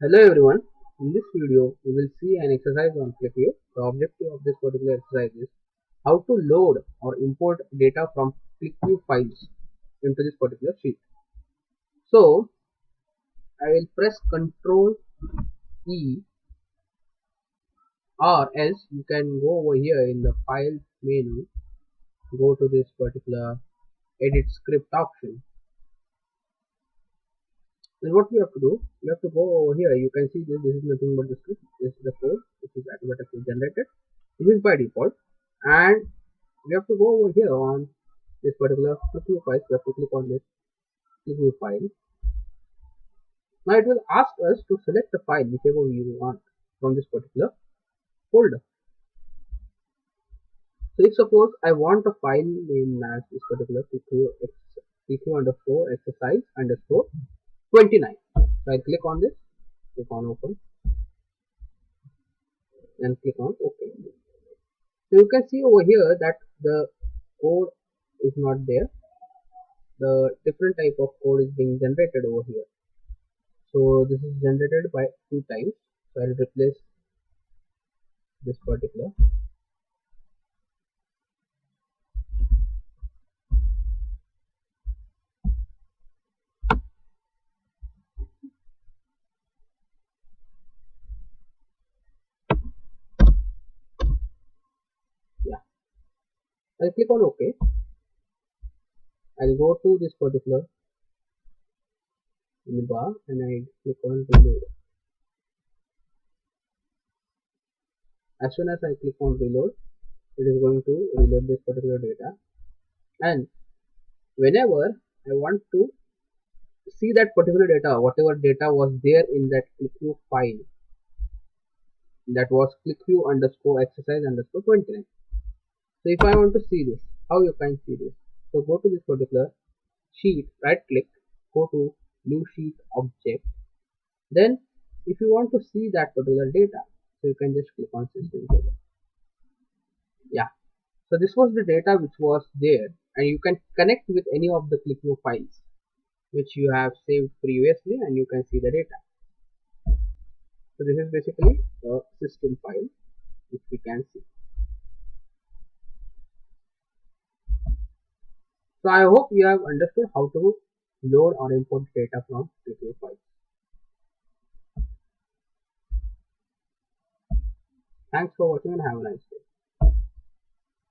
Hello everyone, in this video we will see an exercise on QlikView. The objective of this particular exercise is how to load or import data from QlikView files into this particular sheet. So I will press Ctrl E, or else you can go over here in the file menu, go to this particular edit script option. Then what we have to do, we have to go over here. You can see this is nothing but the script. This is the code which is automatically generated. This is by default, and we have to go over here on this particular QlikView file. We have to click on this QlikView file. Now it will ask us to select the file whichever we want from this particular folder. So if suppose I want a file name as this particular QlikView underscore exercise underscore 29. So I click on this, click on open, and click on OK. So you can see over here that the code is not there. The different type of code is being generated over here. So this is generated by 2 times. So I'll replace this particular. Yeah. I'll click on OK. I'll go to this particular bar and I click on reload. As soon as I click on reload, it is going to reload this particular data. And whenever I want to see that particular data, whatever data was there in that QlikView file, that was QlikView underscore exercise underscore 29. So if I want to see this, how you can see this? So go to this particular sheet, right click, go to new sheet object. Then if you want to see that particular data, so you can just click on system table. Yeah. So this was the data which was there, and you can connect with any of the QlikView files which you have saved previously, and you can see the data. So this is basically a system file which we can see. So I hope you have understood how to load or import data from QlikView files. Thanks for watching and have a nice day.